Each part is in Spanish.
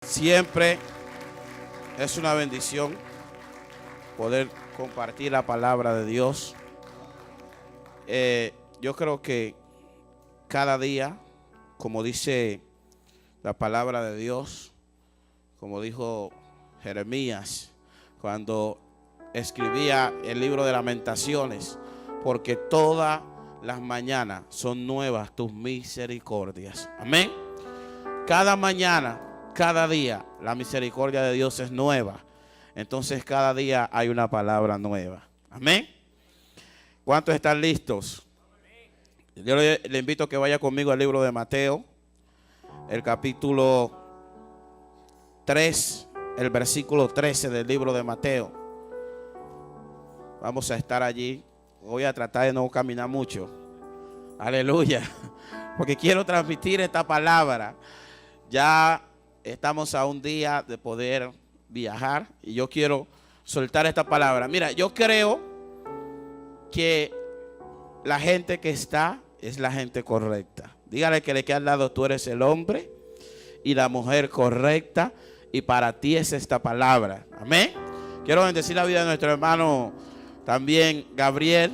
Siempre es una bendición poder compartir la palabra de Dios. Yo creo que cada día, como dice la palabra de Dios, como dijo Jeremías cuando escribía el libro de Lamentaciones, porque todas las mañanas son nuevas tus misericordias. Amén. Cada mañana, cada día, la misericordia de Dios es nueva. Entonces cada día hay una palabra nueva. Amén. ¿Cuántos están listos? Yo le invito a que vaya conmigo al libro de Mateo, el capítulo 3, el versículo 13 del libro de Mateo. Vamos a estar allí. Voy a tratar de no caminar mucho. Aleluya. Porque quiero transmitir esta palabra. Ya estamos a un día de poder viajar y yo quiero soltar esta palabra. Mira, yo creo que la gente que está es la gente correcta. Dígale que le queda al lado: tú eres el hombre y la mujer correcta, y para ti es esta palabra. Amén. Quiero bendecir la vida de nuestro hermano también Gabriel.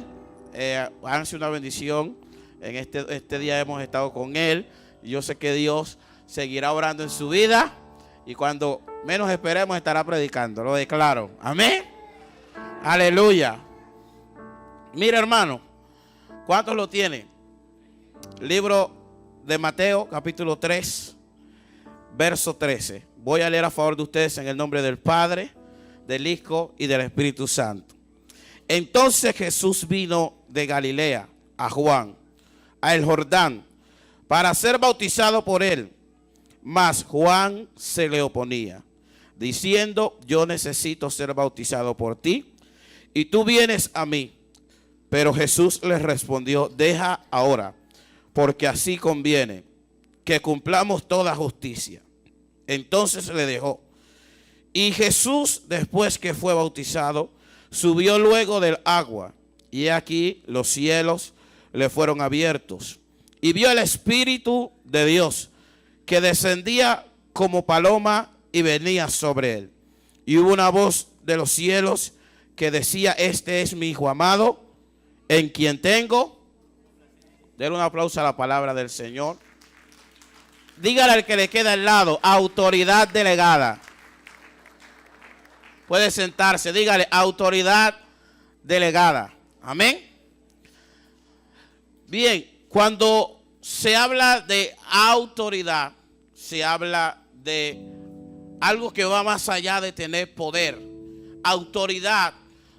Háganse una bendición. En este día hemos estado con él y yo sé que Dios seguirá orando en su vida, y cuando menos esperemos estará predicando. Lo declaro. Amén. Aleluya. Mira, hermano, ¿cuántos lo tienen? Libro de Mateo, capítulo 3, verso 13. Voy a leer a favor de ustedes en el nombre del Padre, del Hijo y del Espíritu Santo. Entonces Jesús vino de Galilea a Juan, a el Jordán, para ser bautizado por él. Mas Juan se le oponía, diciendo: yo necesito ser bautizado por ti, y tú vienes a mí. Pero Jesús les respondió: deja ahora, porque así conviene que cumplamos toda justicia. Entonces le dejó. Y Jesús, después que fue bautizado, subió luego del agua, y aquí los cielos le fueron abiertos, y vio el Espíritu de Dios, que descendía como paloma y venía sobre él. Y hubo una voz de los cielos que decía: este es mi Hijo amado, en quien tengo. Denle un aplauso a la palabra del Señor. Dígale al que le queda al lado: autoridad delegada. Puede sentarse. Dígale: autoridad delegada. Amén. Bien, cuando se habla de autoridad, se habla de algo que va más allá de tener poder. Autoridad,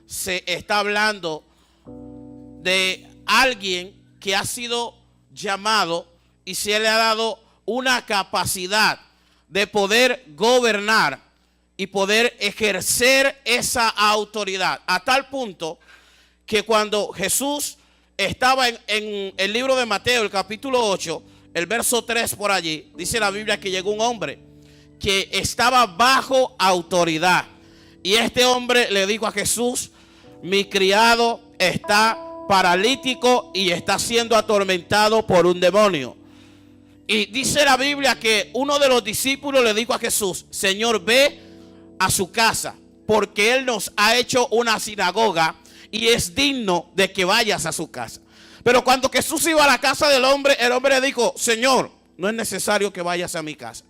se está hablando de alguien que ha sido llamado y se le ha dado una capacidad de poder gobernar y poder ejercer esa autoridad, a tal punto que cuando Jesús estaba en el libro de Mateo, el capítulo 8, el verso 3 por allí, dice la Biblia que llegó un hombre que estaba bajo autoridad. Y este hombre le dijo a Jesús: mi criado está paralítico y está siendo atormentado por un demonio. Y dice la Biblia que uno de los discípulos le dijo a Jesús: Señor, ve a su casa, porque él nos ha hecho una sinagoga y es digno de que vayas a su casa. Pero cuando Jesús iba a la casa del hombre, el hombre le dijo: Señor, no es necesario que vayas a mi casa.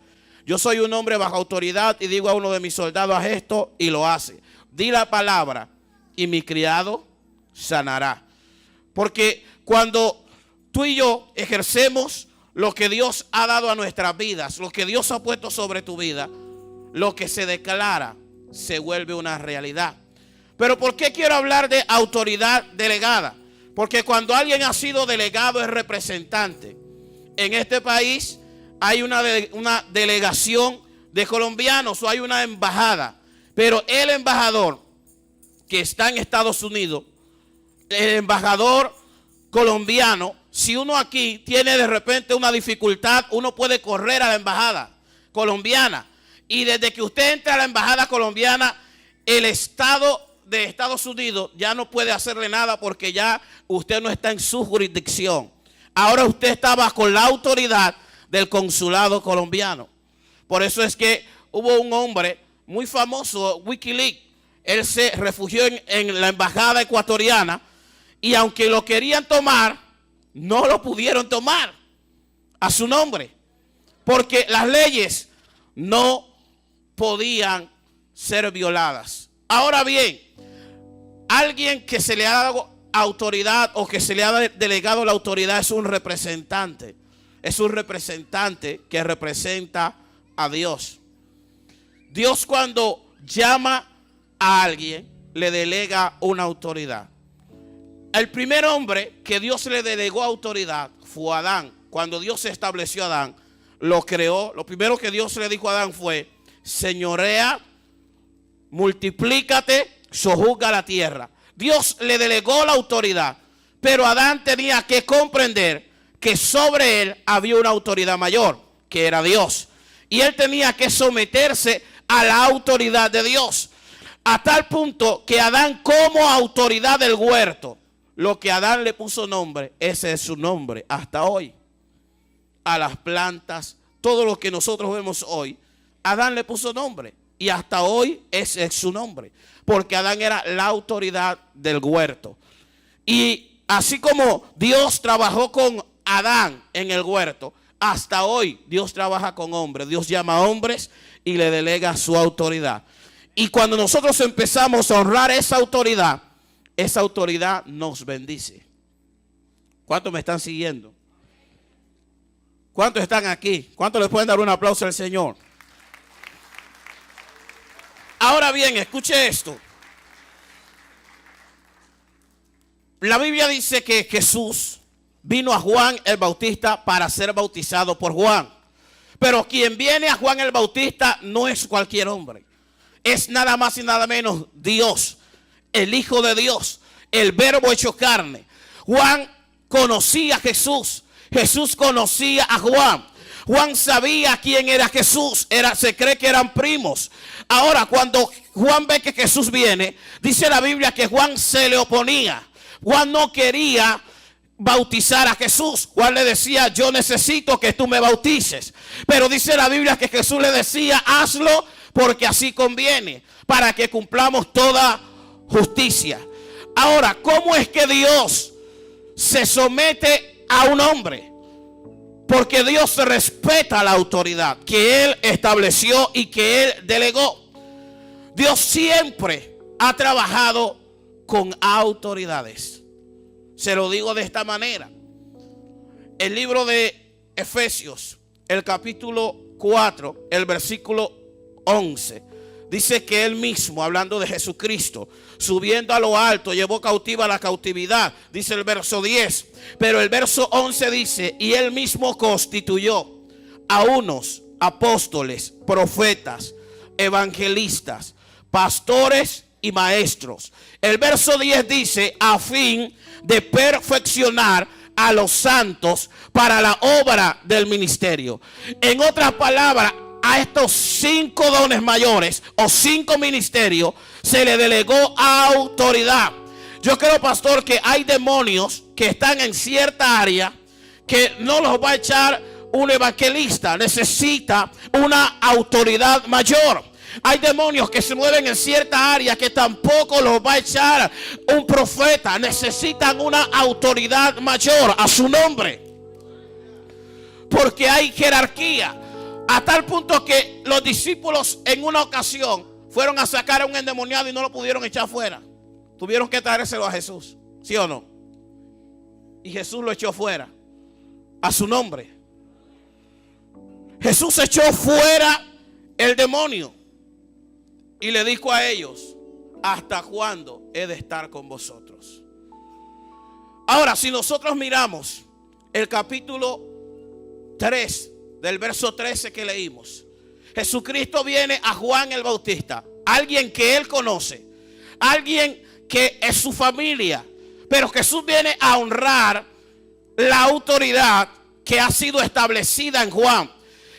Yo soy un hombre bajo autoridad y digo a uno de mis soldados: haz esto, y lo hace. Di la palabra y mi criado sanará. Porque cuando tú y yo ejercemos lo que Dios ha dado a nuestras vidas, lo que Dios ha puesto sobre tu vida, lo que se declara se vuelve una realidad. Pero ¿por qué quiero hablar de autoridad delegada? Porque cuando alguien ha sido delegado es representante. En este país hay una delegación de colombianos, o hay una embajada. Pero el embajador que está en Estados Unidos, el embajador colombiano, si uno aquí tiene de repente una dificultad, uno puede correr a la embajada colombiana. Y desde que usted entra a la embajada colombiana, el Estado de Estados Unidos ya no puede hacerle nada, porque ya usted no está en su jurisdicción. Ahora usted está bajo la autoridad del consulado colombiano. Por eso es que hubo un hombre muy famoso, WikiLeaks. Él se refugió en la embajada ecuatoriana y aunque lo querían tomar, no lo pudieron tomar a su nombre, porque las leyes no podían ser violadas. Ahora bien, alguien que se le ha dado autoridad o que se le ha delegado la autoridad es un representante. Es un representante que representa a Dios. Dios, cuando llama a alguien, le delega una autoridad. El primer hombre que Dios le delegó autoridad fue Adán. Cuando Dios estableció a Adán, lo creó. Lo primero que Dios le dijo a Adán fue: señorea, multiplícate, sojuzga la tierra. Dios le delegó la autoridad, pero Adán tenía que comprender que sobre él había una autoridad mayor, que era Dios. Y él tenía que someterse a la autoridad de Dios. A tal punto que Adán, como autoridad del huerto, lo que Adán le puso nombre, ese es su nombre hasta hoy. A las plantas, todo lo que nosotros vemos hoy, Adán le puso nombre. Y hasta hoy ese es su nombre. Porque Adán era la autoridad del huerto. Y así como Dios trabajó con Adán en el huerto, hasta hoy Dios trabaja con hombres. Dios llama a hombres y le delega su autoridad. Y cuando nosotros empezamos a honrar esa autoridad nos bendice. ¿Cuántos me están siguiendo? ¿Cuántos están aquí? ¿Cuántos le pueden dar un aplauso al Señor? Ahora bien, escuche esto. La Biblia dice que Jesús vino a Juan el Bautista para ser bautizado por Juan. Pero quien viene a Juan el Bautista no es cualquier hombre. Es nada más y nada menos Dios, el Hijo de Dios, el Verbo hecho carne. Juan conocía a Jesús. Jesús conocía a Juan. Juan sabía quién era Jesús. Se cree que eran primos. Ahora, cuando Juan ve que Jesús viene, dice la Biblia que Juan se le oponía. Juan no quería bautizar a Jesús. Juan le decía: yo necesito que tú me bautices. Pero dice la Biblia que Jesús le decía: hazlo porque así conviene, para que cumplamos toda justicia. Ahora, ¿cómo es que Dios se somete a un hombre? Porque Dios respeta la autoridad que Él estableció y que Él delegó. Dios siempre ha trabajado con autoridades. Se lo digo de esta manera. El libro de Efesios, el capítulo 4, el versículo 11, dice que Él mismo, hablando de Jesucristo, subiendo a lo alto, llevó cautiva la cautividad. Dice el verso 10. Pero el verso 11 dice: y Él mismo constituyó a unos apóstoles, profetas, evangelistas, pastores y maestros. El verso 10 dice: a fin de perfeccionar a los santos para la obra del ministerio. En otras palabras, a estos 5 dones mayores o 5 ministerios se le delegó autoridad. Yo creo, pastor, que hay demonios que están en cierta área que no los va a echar un evangelista. Necesita una autoridad mayor. Hay demonios que se mueven en cierta área que tampoco los va a echar un profeta. Necesitan una autoridad mayor a su nombre. Porque hay jerarquía. A tal punto que los discípulos en una ocasión fueron a sacar a un endemoniado y no lo pudieron echar fuera. Tuvieron que traérselo a Jesús, ¿sí o no? Y Jesús lo echó fuera a su nombre. Jesús echó fuera el demonio y le dijo a ellos: ¿hasta cuándo he de estar con vosotros? Ahora, si nosotros miramos el capítulo 3 del verso 13 que leímos, Jesucristo viene a Juan el Bautista, alguien que él conoce, alguien que es su familia, pero Jesús viene a honrar la autoridad que ha sido establecida en Juan.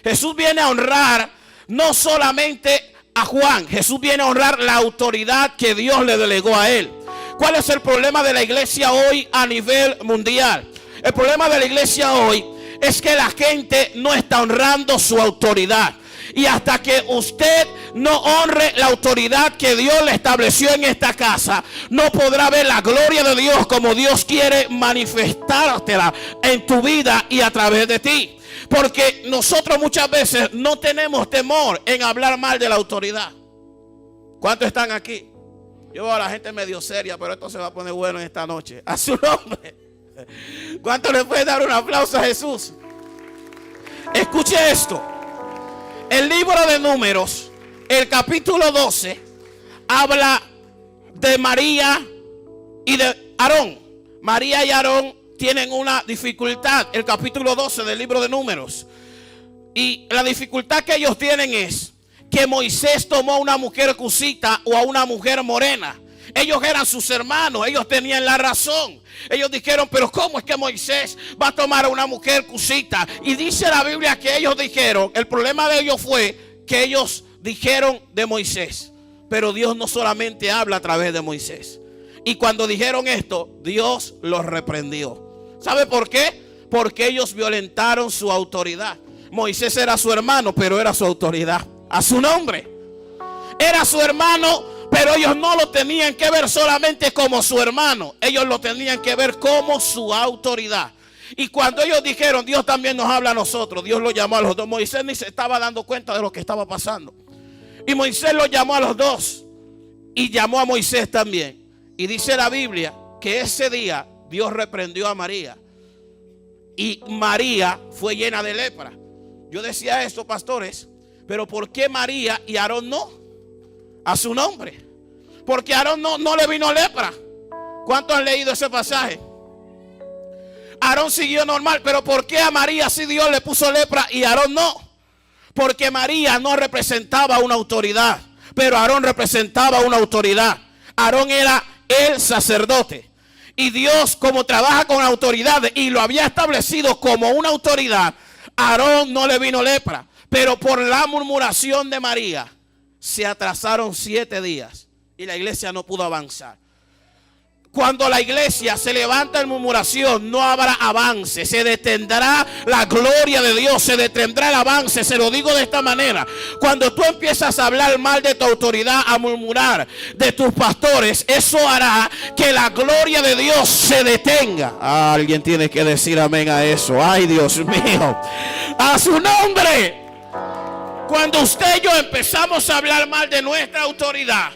Jesús viene a honrar no solamente a Juan, Jesús viene a honrar la autoridad que Dios le delegó a él. ¿Cuál es el problema de la iglesia hoy a nivel mundial? El problema de la iglesia hoy es que la gente no está honrando su autoridad. Y hasta que usted no honre la autoridad que Dios le estableció en esta casa, no podrá ver la gloria de Dios como Dios quiere manifestártela en tu vida y a través de ti. Porque nosotros muchas veces no tenemos temor en hablar mal de la autoridad. ¿Cuántos están aquí? Yo veo a la gente medio seria, pero esto se va a poner bueno en esta noche. A su nombre. ¿Cuántos le pueden dar un aplauso a Jesús? Escuche esto. El libro de Números, el capítulo 12, habla de María y de Aarón. María y Aarón tienen una dificultad. El capítulo 12 del libro de Números. Y la dificultad que ellos tienen es que Moisés tomó a una mujer cusita o a una mujer morena. Ellos eran sus hermanos, ellos tenían la razón. Ellos dijeron, pero ¿cómo es que Moisés va a tomar a una mujer cusita? Y dice la Biblia que ellos dijeron, el problema de ellos fue que ellos dijeron de Moisés. Pero Dios no solamente habla a través de Moisés. Y cuando dijeron esto, Dios los reprendió. ¿Sabe por qué? Porque ellos violentaron su autoridad. Moisés era su hermano, pero era su autoridad. A su nombre. Era su hermano, pero ellos no lo tenían que ver solamente como su hermano. Ellos lo tenían que ver como su autoridad. Y cuando ellos dijeron, Dios también nos habla a nosotros, Dios lo llamó a los dos. Moisés ni se estaba dando cuenta de lo que estaba pasando. Y Moisés lo llamó a los dos. Y llamó a Moisés también. Y dice la Biblia que ese día Dios reprendió a María. Y María fue llena de lepra. Yo decía esto, pastores, pero ¿por qué María y Aarón no? A su nombre. Porque a Aarón no le vino lepra. ¿Cuántos han leído ese pasaje? Aarón siguió normal, pero ¿por qué a María sí Dios le puso lepra y a Aarón no? Porque María no representaba una autoridad, pero Aarón representaba una autoridad. Aarón era el sacerdote. Y Dios, como trabaja con autoridades y lo había establecido como una autoridad, a Aarón no le vino lepra. Pero por la murmuración de María se atrasaron 7 días y la iglesia no pudo avanzar. Cuando la iglesia se levanta en murmuración, no habrá avance. Se detendrá la gloria de Dios, se detendrá el avance. Se lo digo de esta manera: cuando tú empiezas a hablar mal de tu autoridad, a murmurar de tus pastores, eso hará que la gloria de Dios se detenga. Alguien tiene que decir amén a eso. Ay, Dios mío, a su nombre. Cuando usted y yo empezamos a hablar mal de nuestra autoridad,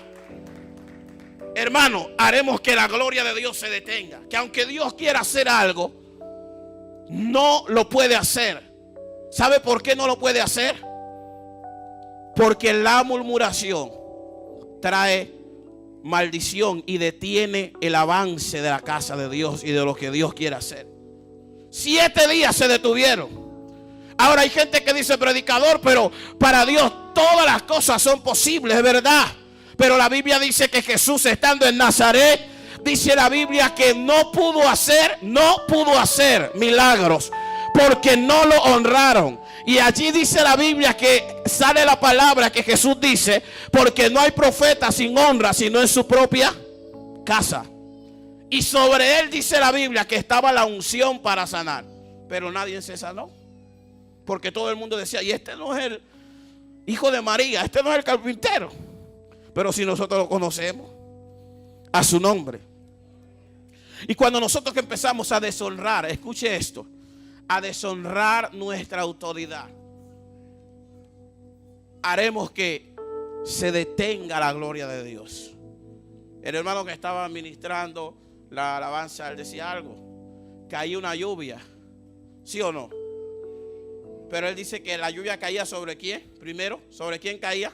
hermano, haremos que la gloria de Dios se detenga. Que aunque Dios quiera hacer algo, no lo puede hacer. ¿Sabe por qué no lo puede hacer? Porque la murmuración trae maldición y detiene el avance de la casa de Dios y de lo que Dios quiere hacer. 7 días se detuvieron. Ahora hay gente que dice, predicador, pero para Dios todas las cosas son posibles, es verdad. Pero la Biblia dice que Jesús, estando en Nazaret, dice la Biblia que no pudo hacer milagros porque no lo honraron. Y allí dice la Biblia que sale la palabra que Jesús dice, porque no hay profeta sin honra sino en su propia casa. Y sobre él dice la Biblia que estaba la unción para sanar, pero nadie se sanó, porque todo el mundo decía, y este no es el hijo de María, este no es el carpintero. Pero si nosotros lo conocemos, a su nombre. Y cuando nosotros que empezamos a deshonrar, escuche esto, a deshonrar nuestra autoridad, haremos que se detenga la gloria de Dios. El hermano que estaba ministrando la alabanza, él decía algo, caía una lluvia, ¿sí o no? Pero él dice que la lluvia caía sobre quién, primero, ¿sobre quién caía?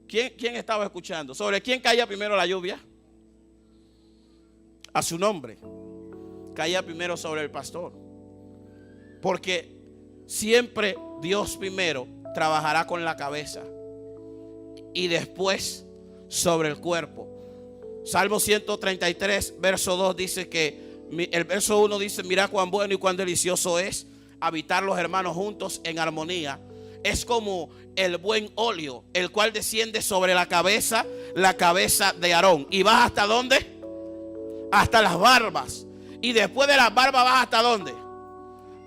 ¿Quién estaba escuchando? ¿Sobre quién caía primero la lluvia? A su nombre. Caía primero sobre el pastor. Porque siempre Dios primero trabajará con la cabeza y después sobre el cuerpo. Salmo 133, verso 2 dice que, el verso 1 dice, mira cuán bueno y cuán delicioso es habitar los hermanos juntos en armonía. Es como el buen óleo, el cual desciende sobre la cabeza de Aarón. ¿Y vas hasta dónde? Hasta las barbas. Y después de las barbas vas hasta dónde?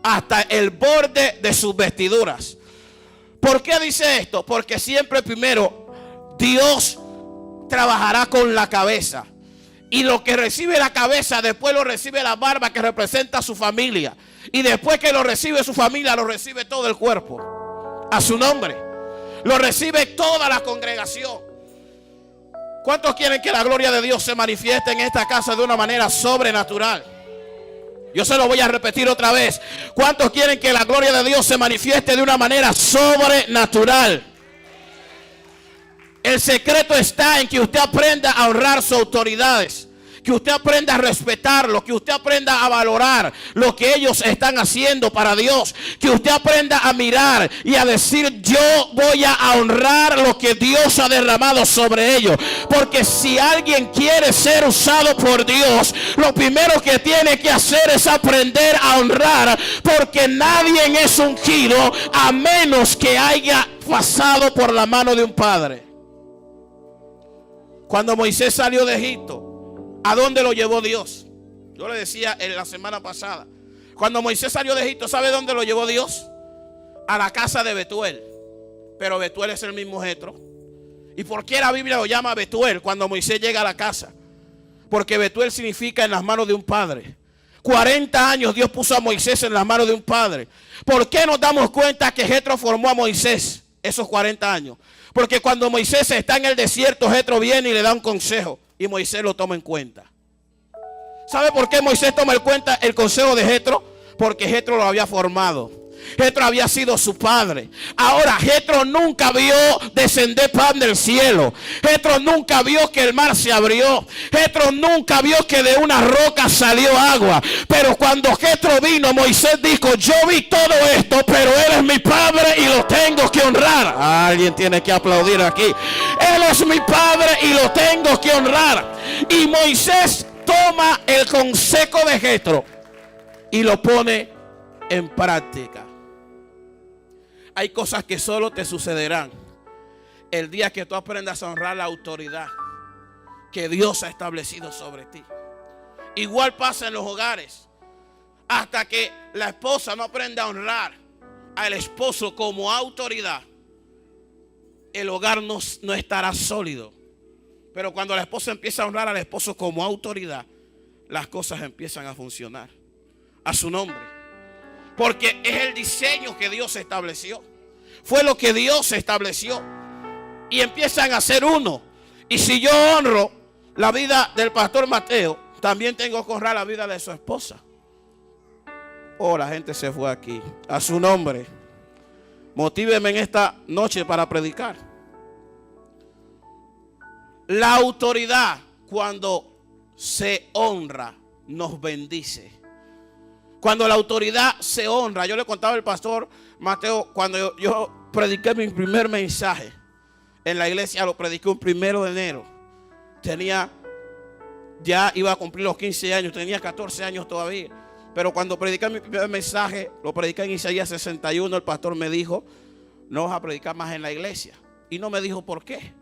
Hasta el borde de sus vestiduras. ¿Por qué dice esto? Porque siempre primero Dios trabajará con la cabeza. Y lo que recibe la cabeza, después lo recibe la barba, que representa a su familia. Y después que lo recibe su familia, lo recibe todo el cuerpo. A su nombre. Lo recibe toda la congregación. ¿Cuántos quieren que la gloria de Dios se manifieste en esta casa de una manera sobrenatural? Yo se lo voy a repetir otra vez. ¿Cuántos quieren que la gloria de Dios se manifieste de una manera sobrenatural? El secreto está en que usted aprenda a honrar sus autoridades, que usted aprenda a respetarlo, que usted aprenda a valorar lo que ellos están haciendo para Dios, que usted aprenda a mirar y a decir: yo voy a honrar lo que Dios ha derramado sobre ellos. Porque si alguien quiere ser usado por Dios, lo primero que tiene que hacer es aprender a honrar, porque nadie es ungido a menos que haya pasado por la mano de un padre. Cuando Moisés salió de Egipto, ¿a dónde lo llevó Dios? Yo le decía en la semana pasada, cuando Moisés salió de Egipto, ¿sabe dónde lo llevó Dios? A la casa de Betuel. Pero Betuel es el mismo Jetro. ¿Y por qué la Biblia lo llama Betuel cuando Moisés llega a la casa? Porque Betuel significa en las manos de un padre. 40 años Dios puso a Moisés en las manos de un padre. ¿Por qué nos damos cuenta que Jetro formó a Moisés esos 40 años? Porque cuando Moisés está en el desierto, Jetro viene y le da un consejo, y Moisés lo toma en cuenta. ¿Sabe por qué Moisés toma en cuenta el consejo de Jetro? Porque Jetro lo había formado. Jetro había sido su padre. Ahora Jetro nunca vio descender pan del cielo. Jetro nunca vio que el mar se abrió. Jetro nunca vio que de una roca salió agua. Pero cuando Jetro vino, Moisés dijo: yo vi todo esto, pero él es mi padre y lo tengo que honrar. Alguien tiene que aplaudir aquí. Él es mi padre y lo tengo que honrar. Y Moisés toma el consejo de Jetro y lo pone en práctica. Hay cosas que solo te sucederán el día que tú aprendas a honrar la autoridad que Dios ha establecido sobre ti. Igual pasa en los hogares. Hasta que la esposa no aprenda a honrar al esposo como autoridad, el hogar no estará sólido. Pero cuando la esposa empieza a honrar al esposo como autoridad, las cosas empiezan a funcionar. A su nombre. Porque es el diseño que Dios estableció. Fue lo que Dios estableció. Y empiezan a ser uno. Y si yo honro la vida del pastor Mateo, también tengo que honrar la vida de su esposa. Oh, la gente se fue aquí. A su nombre. Motíveme en esta noche para predicar. La autoridad, cuando se honra, nos bendice. Cuando la autoridad se honra. Yo le contaba al pastor Mateo, cuando yo prediqué mi primer mensaje en la iglesia, lo prediqué un 1 de enero. Ya iba a cumplir los 15 años, tenía 14 años todavía. Pero cuando prediqué mi primer mensaje, lo prediqué en Isaías 61, el pastor me dijo: no vas a predicar más en la iglesia. Y no me dijo por qué.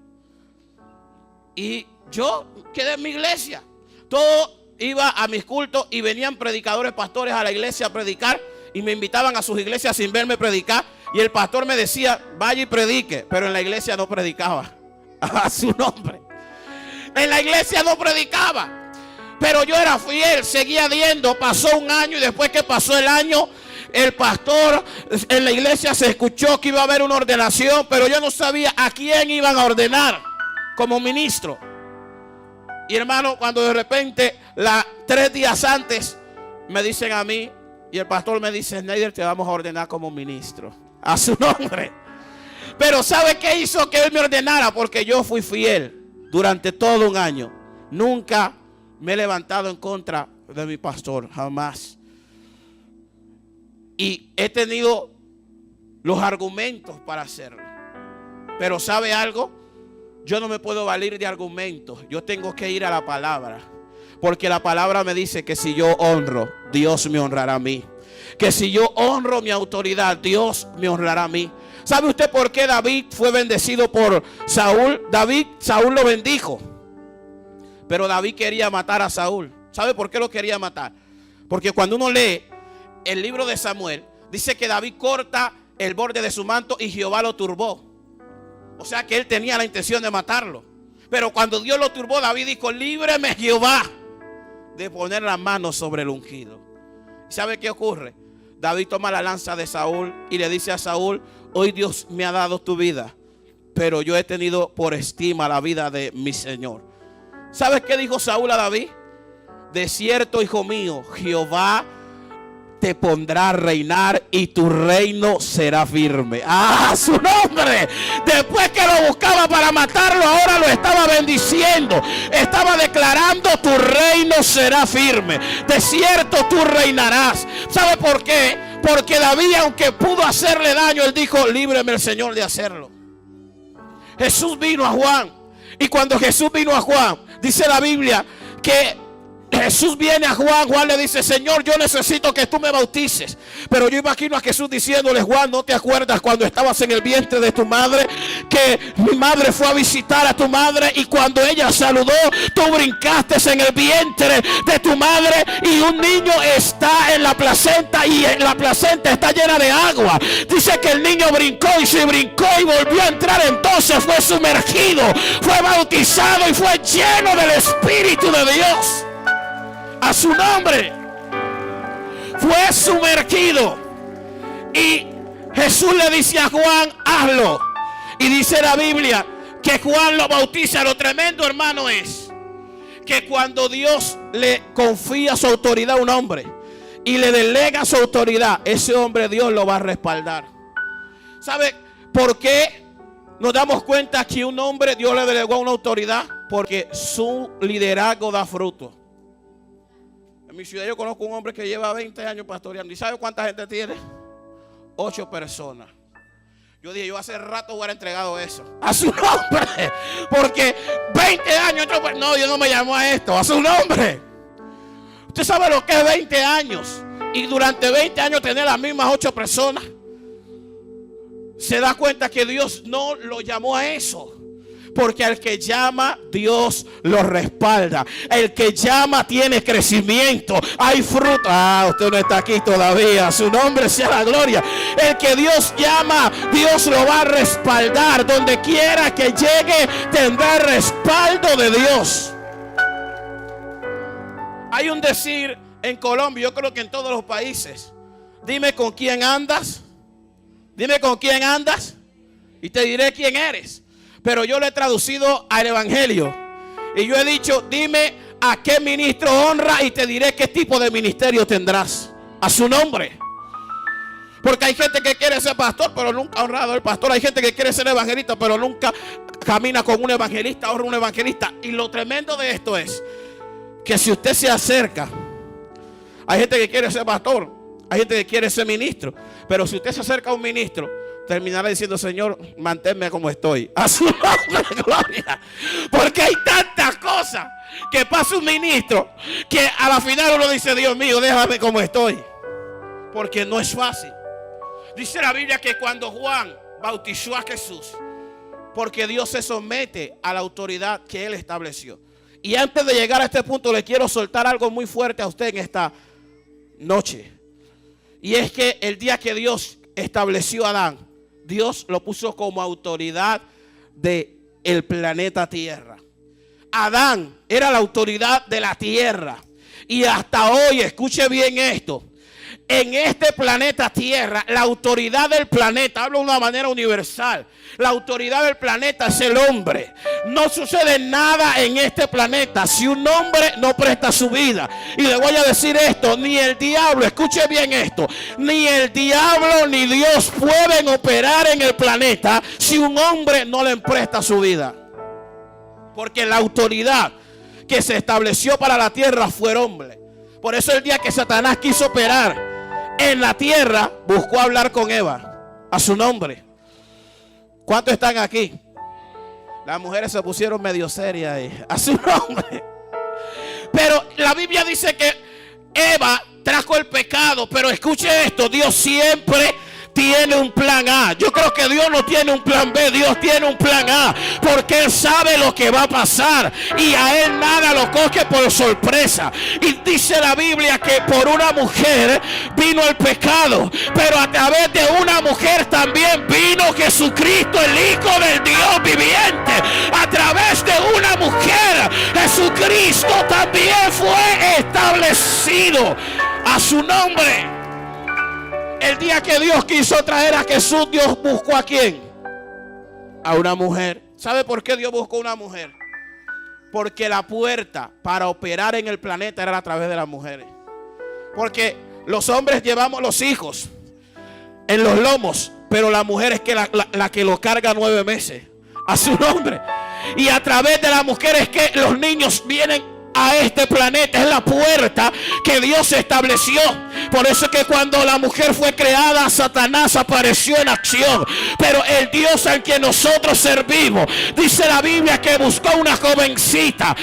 Y yo quedé en mi iglesia. Todo iba a mis cultos y venían predicadores, pastores a la iglesia a predicar y me invitaban a sus iglesias sin verme predicar. Y el pastor me decía: vaya y predique. Pero en la iglesia no predicaba. A su nombre. En la iglesia no predicaba. Pero yo era fiel, seguía yendo. Pasó un año y después que pasó el año, el pastor en la iglesia se escuchó que iba a haber una ordenación, pero yo no sabía a quién iban a ordenar como ministro. Y hermano, cuando de repente 3 días antes me dicen a mí, y el pastor me dice: Neider, te vamos a ordenar como ministro. A su nombre. Pero ¿sabe qué hizo que él me ordenara? Porque yo fui fiel durante todo un año. Nunca me he levantado en contra de mi pastor, jamás. Y he tenido los argumentos para hacerlo. Pero ¿sabe algo? Yo no me puedo valer de argumentos. Yo tengo que ir a la palabra. Porque la palabra me dice que si yo honro, Dios me honrará a mí. Que si yo honro mi autoridad, Dios me honrará a mí. ¿Sabe usted por qué David fue bendecido por Saúl? Saúl lo bendijo. Pero David quería matar a Saúl. ¿Sabe por qué lo quería matar? Porque cuando uno lee el libro de Samuel, dice que David corta el borde de su manto y Jehová lo turbó. O sea que él tenía la intención de matarlo. Pero cuando Dios lo turbó, David dijo: líbreme Jehová de poner la mano sobre el ungido. ¿Y sabe qué ocurre? David toma la lanza de Saúl y le dice a Saúl: hoy Dios me ha dado tu vida, pero yo he tenido por estima la vida de mi Señor. ¿Sabes qué dijo Saúl a David? De cierto, hijo mío, Jehová te pondrá a reinar y tu reino será firme. ¡Ah, su nombre! Después que lo buscaba para matarlo, ahora lo estaba bendiciendo. Estaba declarando: tu reino será firme. De cierto, tú reinarás. ¿Sabe por qué? Porque David, aunque pudo hacerle daño, él dijo: líbreme el Señor de hacerlo. Jesús vino a Juan. Y cuando Jesús vino a Juan, dice la Biblia que Jesús viene a Juan. Juan le dice: Señor, yo necesito que tú me bautices. Pero yo imagino a Jesús diciéndole: Juan, ¿no te acuerdas cuando estabas en el vientre de tu madre, que mi madre fue a visitar a tu madre y cuando ella saludó, tú brincaste en el vientre de tu madre y un niño está en la placenta y la placenta está llena de agua? Dice que el niño brincó y se brincó y volvió a entrar. Entonces fue sumergido, fue bautizado y fue lleno del Espíritu de Dios. A su nombre. Fue sumergido. Y Jesús le dice a Juan: hazlo. Y dice la Biblia que Juan lo bautiza. Lo tremendo, hermano, es que cuando Dios le confía su autoridad a un hombre y le delega su autoridad, ese hombre Dios lo va a respaldar. ¿Sabe por qué nos damos cuenta que un hombre Dios le delegó una autoridad? Porque su liderazgo da fruto. En mi ciudad yo conozco un hombre que lleva 20 años pastoreando. ¿Y sabe cuánta gente tiene? 8 personas. Yo dije: yo hace rato hubiera entregado eso a su nombre. Porque 20 años, no, Dios no me llamó a esto, a su nombre. Usted sabe lo que es 20 años. Y durante 20 años tener las mismas 8 personas. Se da cuenta que Dios no lo llamó a eso. Porque al que llama, Dios lo respalda. El que llama tiene crecimiento, hay fruto. Ah, usted no está aquí todavía. Su nombre sea la gloria. El que Dios llama, Dios lo va a respaldar. Donde quiera que llegue, tendrá el respaldo de Dios. Hay un decir en Colombia, yo creo que en todos los países: dime con quién andas, dime con quién andas y te diré quién eres. Pero yo lo he traducido al evangelio y yo he dicho: dime a qué ministro honra y te diré qué tipo de ministerio tendrás. A su nombre. Porque hay gente que quiere ser pastor pero nunca ha honrado al pastor. Hay gente que quiere ser evangelista pero nunca camina con un evangelista, honra un evangelista. Y lo tremendo de esto es que si usted se acerca, hay gente que quiere ser pastor, hay gente que quiere ser ministro, pero si usted se acerca a un ministro, terminará diciendo: Señor, manténme como estoy. A su nombre, gloria. Porque hay tantas cosas que pasa un ministro que a la final uno dice: Dios mío, déjame como estoy. Porque no es fácil. Dice la Biblia que cuando Juan bautizó a Jesús, porque Dios se somete a la autoridad que Él estableció. Y antes de llegar a este punto, le quiero soltar algo muy fuerte a usted en esta noche. Y es que el día que Dios estableció a Adán, Dios lo puso como autoridad del planeta Tierra. Adán era la autoridad de la tierra. Y hasta hoy, escuche bien esto: en este planeta Tierra, la autoridad del planeta, hablo de una manera universal, la autoridad del planeta es el hombre. No sucede nada en este planeta si un hombre no presta su vida. Y le voy a decir esto: ni el diablo, escuche bien esto, ni el diablo ni Dios pueden operar en el planeta si un hombre no le presta su vida. Porque la autoridad que se estableció para la tierra fue el hombre. Por eso el día que Satanás quiso operar en la tierra, buscó hablar con Eva. A su nombre. ¿Cuántos están aquí? Las mujeres se pusieron medio serias ahí. A su nombre. Pero la Biblia dice que Eva trajo el pecado. Pero escuche esto: Dios siempre tiene un plan A. Yo creo que Dios no tiene un plan B, Dios tiene un plan A, porque Él sabe lo que va a pasar y a Él nada lo coge por sorpresa. Y dice la Biblia que por una mujer vino el pecado, pero a través de una mujer también vino Jesucristo, el Hijo del Dios viviente. A través de una mujer, Jesucristo también fue establecido. A su nombre. El día que Dios quiso traer a Jesús, Dios buscó ¿a quién? A una mujer. ¿Sabe por qué Dios buscó una mujer? Porque la puerta para operar en el planeta era a través de las mujeres. Porque los hombres llevamos los hijos en los lomos, pero la mujer es que la que lo carga 9 meses. A su nombre. Y a través de la mujer es que los niños vienen a este planeta. Es la puerta que Dios estableció. Por eso es que cuando la mujer fue creada, Satanás apareció en acción. Pero el Dios al que nosotros servimos, dice la Biblia que buscó una jovencita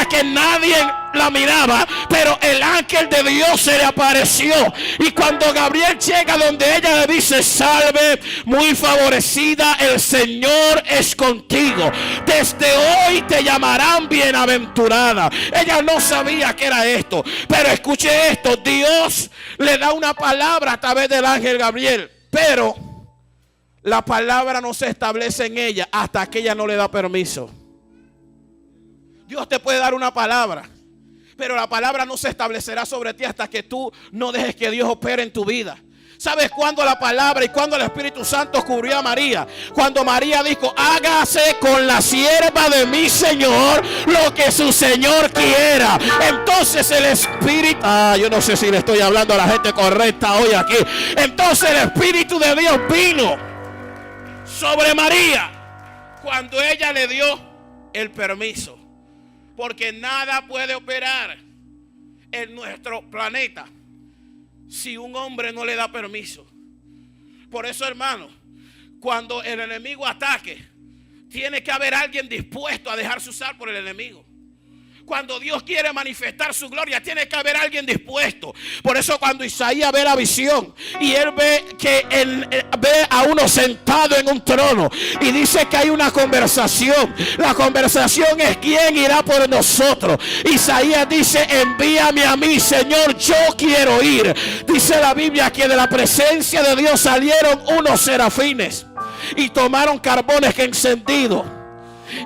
que nadie la miraba, pero el ángel de Dios se le apareció. Y cuando Gabriel llega donde ella le dice: salve, muy favorecida, el Señor es contigo, desde hoy te llamarán bienaventurada. Ella no sabía que era esto, pero escuche esto: Dios le da una palabra a través del ángel Gabriel, pero la palabra no se establece en ella hasta que ella no le da permiso. Dios te puede dar una palabra, pero la palabra no se establecerá sobre ti hasta que tú no dejes que Dios opere en tu vida. ¿Sabes cuándo la palabra y cuándo el Espíritu Santo cubrió a María? Cuando María dijo: hágase con la sierva de mi Señor lo que su Señor quiera. Entonces el Espíritu, yo no sé si le estoy hablando a la gente correcta hoy aquí. Entonces el Espíritu de Dios vino sobre María cuando ella le dio el permiso. Porque nada puede operar en nuestro planeta si un hombre no le da permiso. Por eso, hermano, cuando el enemigo ataque, tiene que haber alguien dispuesto a dejarse usar por el enemigo. Cuando Dios quiere manifestar su gloria, tiene que haber alguien dispuesto. Por eso cuando Isaías ve la visión y él ve que ve a uno sentado en un trono y dice que hay una conversación. La conversación es: ¿quién irá por nosotros? Isaías dice: envíame a mí, Señor, yo quiero ir. Dice la Biblia que de la presencia de Dios salieron unos serafines y tomaron carbones encendidos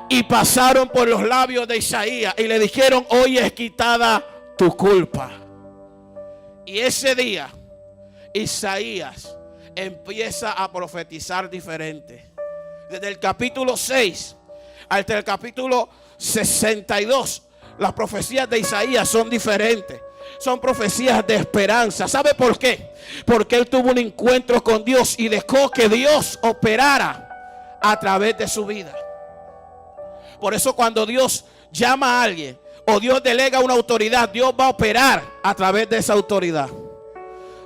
y pasaron por los labios de Isaías y le dijeron: hoy es quitada tu culpa. Y ese día Isaías empieza a profetizar diferente. Desde el capítulo 6 hasta el capítulo 62, las profecías de Isaías son diferentes. Son profecías de esperanza. ¿Sabe por qué? Porque él tuvo un encuentro con Dios y dejó que Dios operara a través de su vida. Por eso cuando Dios llama a alguien o Dios delega una autoridad, Dios va a operar a través de esa autoridad.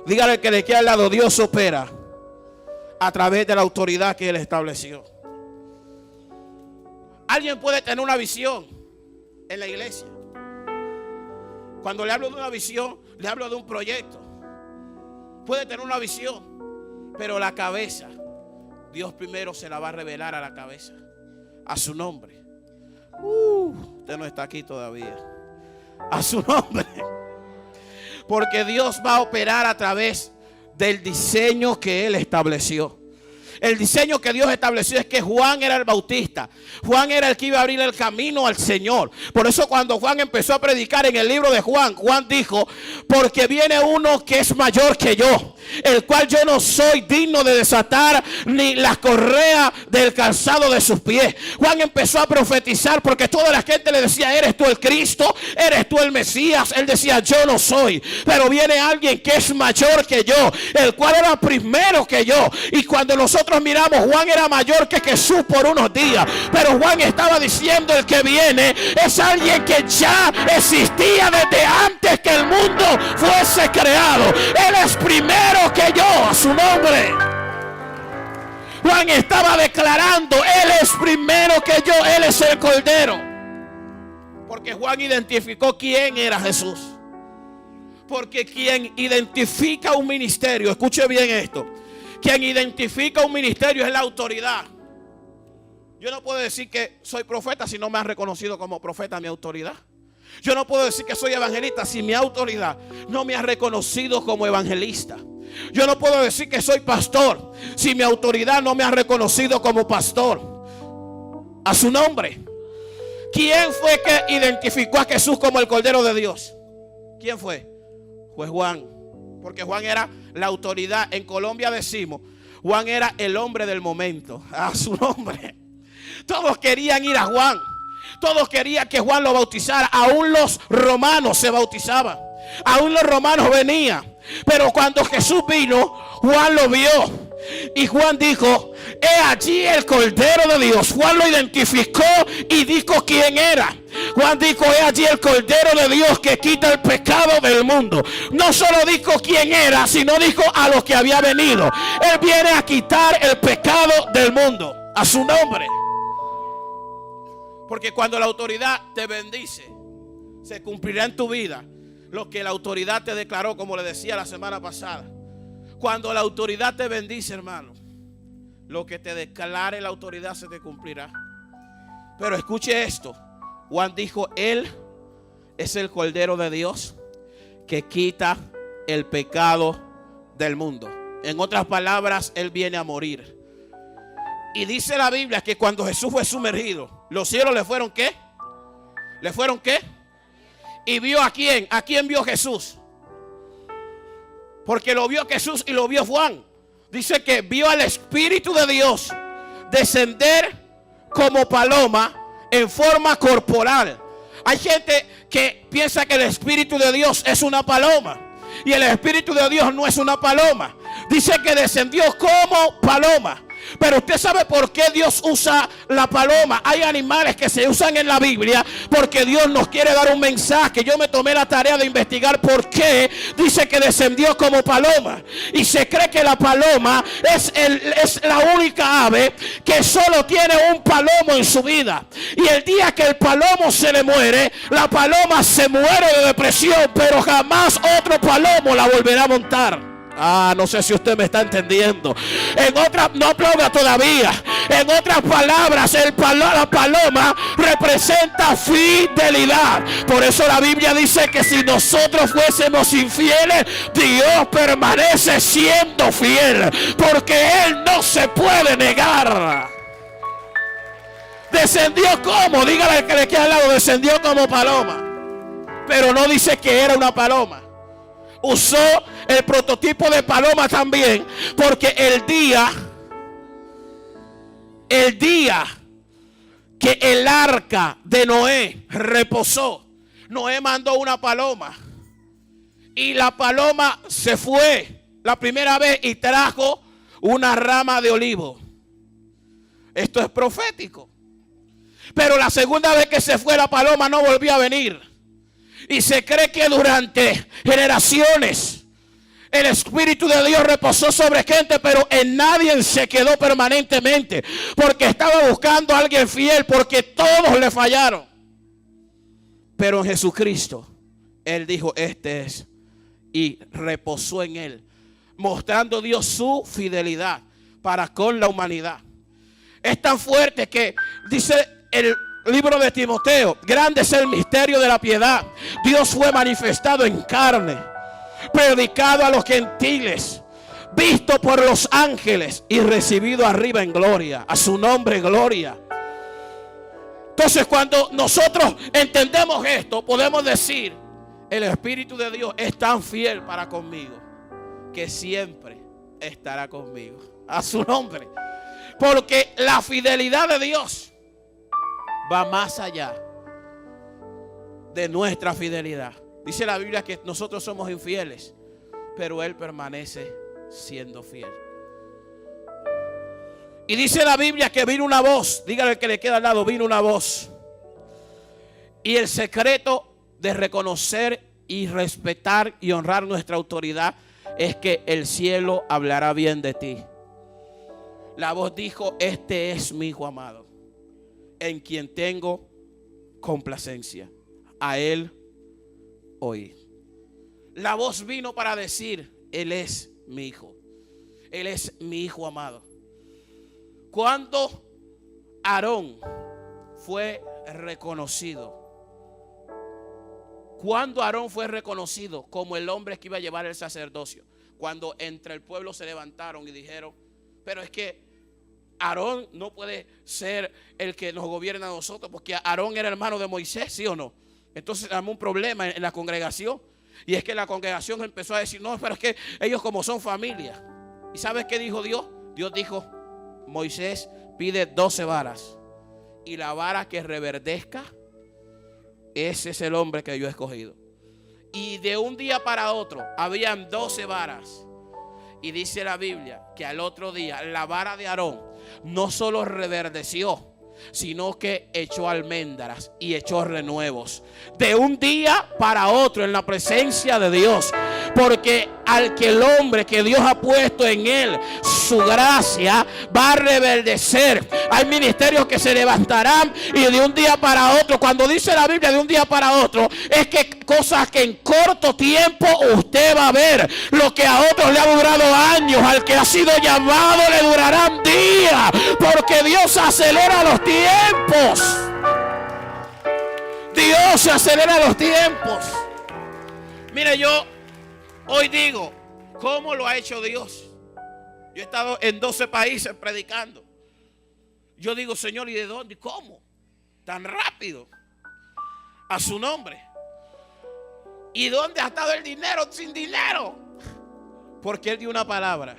Dígale que le queda al lado: Dios opera a través de la autoridad que Él estableció. Alguien puede tener una visión en la iglesia. Cuando le hablo de una visión, le hablo de un proyecto. Puede tener una visión, pero la cabeza, Dios primero se la va a revelar a la cabeza, a su nombre. Usted no está aquí todavía. A su nombre. Porque Dios va a operar a través del diseño que Él estableció. El diseño que Dios estableció es que Juan era el bautista. Juan era el que iba a abrir el camino al Señor. Por eso cuando Juan empezó a predicar en el libro de Juan, Juan dijo: porque viene uno que es mayor que yo, el cual yo no soy digno de desatar ni la correa del calzado de sus pies. Juan empezó a profetizar porque toda la gente le decía: ¿eres tú el Cristo? ¿Eres tú el Mesías? Él decía: yo no soy, pero viene alguien que es mayor que yo, el cual era primero que yo. Y cuando nosotros miramos, Juan era mayor que Jesús por unos días, pero Juan estaba diciendo: el que viene es alguien que ya existía desde antes que el mundo fuese creado. Él es primero que yo, a su nombre. Juan estaba declarando: Él es primero que yo, Él es el Cordero. Porque Juan identificó quién era Jesús. Porque quien identifica un ministerio, escuche bien esto, quien identifica un ministerio es la autoridad. Yo no puedo decir que soy profeta si no me han reconocido como profeta mi autoridad. Yo no puedo decir que soy evangelista si mi autoridad no me ha reconocido como evangelista. Yo no puedo decir que soy pastor si mi autoridad no me ha reconocido como pastor. A su nombre. ¿Quién fue que identificó a Jesús como el Cordero de Dios? ¿Quién fue? Fue Juan. Porque Juan era la autoridad. En Colombia decimos, Juan era el hombre del momento. A su nombre. Todos querían ir a Juan. Todos querían que Juan lo bautizara. Aún los romanos se bautizaban. Aún los romanos venían. Pero cuando Jesús vino, Juan lo vio. Y Juan dijo, he allí el Cordero de Dios. Juan lo identificó y dijo quién era. Juan dijo, he allí el Cordero de Dios que quita el pecado del mundo. No solo dijo quién era, sino dijo a lo que había venido. Él viene a quitar el pecado del mundo. A su nombre. Porque cuando la autoridad te bendice, se cumplirá en tu vida lo que la autoridad te declaró, como le decía la semana pasada. Cuando la autoridad te bendice, hermano, lo que te declare la autoridad se te cumplirá. Pero escuche esto. Juan dijo, Él es el Cordero de Dios que quita el pecado del mundo. En otras palabras, Él viene a morir. Y dice la Biblia que cuando Jesús fue sumergido, los cielos le fueron ¿qué? ¿Le fueron qué? ¿Y vio a quién? ¿A quién vio Jesús? Porque lo vio Jesús y lo vio Juan. Dice que vio al Espíritu de Dios descender como paloma en forma corporal. Hay gente que piensa que el Espíritu de Dios es una paloma. Y el Espíritu de Dios no es una paloma. Dice que descendió como paloma. Pero usted sabe por qué Dios usa la paloma. Hay animales que se usan en la Biblia porque Dios nos quiere dar un mensaje. Yo me tomé la tarea de investigar por qué dice que descendió como paloma. Y se cree que la paloma es la única ave que solo tiene un palomo en su vida. Y el día que el palomo se le muere, la paloma se muere de depresión, pero jamás otro palomo la volverá a montar. No sé si usted me está entendiendo. No aplauda todavía. En otras palabras, la paloma representa fidelidad. Por eso la Biblia dice que si nosotros fuésemos infieles, Dios permanece siendo fiel, porque Él no se puede negar. Descendió como, dígale al que le queda al lado, descendió como paloma. Pero no dice que era una paloma. Usó el prototipo de paloma también, porque el día que el arca de Noé reposó, Noé mandó una paloma. Y la paloma se fue la primera vez y trajo una rama de olivo. Esto es profético. Pero la segunda vez que se fue la paloma no volvió a venir. Y se cree que durante generaciones el Espíritu de Dios reposó sobre gente, pero en nadie se quedó permanentemente, porque estaba buscando a alguien fiel, porque todos le fallaron. Pero en Jesucristo, Él dijo, este es, y reposó en Él, mostrando Dios su fidelidad para con la humanidad. Es tan fuerte que dice el libro de Timoteo, grande es el misterio de la piedad. Dios fue manifestado en carne, predicado a los gentiles, visto por los ángeles y recibido arriba en gloria. A su nombre gloria. Entonces, cuando nosotros entendemos esto, podemos decir, el Espíritu de Dios es tan fiel para conmigo que siempre estará conmigo. A su nombre. Porque la fidelidad de Dios va más allá de nuestra fidelidad. Dice la Biblia que nosotros somos infieles, pero Él permanece siendo fiel. Y dice la Biblia que vino una voz. Dígale al que le queda al lado, vino una voz. Y el secreto de reconocer y respetar y honrar nuestra autoridad es que el cielo hablará bien de ti. La voz dijo, este es mi hijo amado, en quien tengo complacencia. A Él oí. la voz vino para decir: Él es mi hijo. Él es mi hijo amado. Cuando Aarón fue reconocido, cuando Aarón fue reconocido como el hombre que iba a llevar el sacerdocio, cuando entre el pueblo se levantaron y dijeron: pero es que Aarón no puede ser el que nos gobierna a nosotros, porque Aarón era hermano de Moisés, ¿sí o no? Entonces armó un problema en la congregación. Y es que la congregación empezó a decir: no, pero es que ellos como son familia. ¿Y sabes qué dijo Dios? Dios dijo: Moisés pide 12 varas, y la vara que reverdezca, ese es el hombre que yo he escogido. Y de un día para otro habían 12 varas. Y dice la Biblia que al otro día la vara de Aarón no solo reverdeció, sino que echó almendras y echó renuevos. De un día para otro en la presencia de Dios. Porque al que el hombre que Dios ha puesto en él su gracia va a reverdecer. Hay ministerios que se levantarán y de un día para otro, cuando dice la Biblia de un día para otro, es que cosas que en corto tiempo usted va a ver. Lo que a otros le ha durado años, al que ha sido llamado le durarán días. Porque Dios acelera los tiempos. Dios acelera los tiempos. Mire, yo hoy digo: ¿cómo lo ha hecho Dios? Yo he estado en 12 países predicando. Yo digo: Señor, ¿y de dónde? ¿Cómo? Tan rápido. A su nombre. ¿Y dónde ha estado el dinero sin dinero? Porque Él dio una palabra.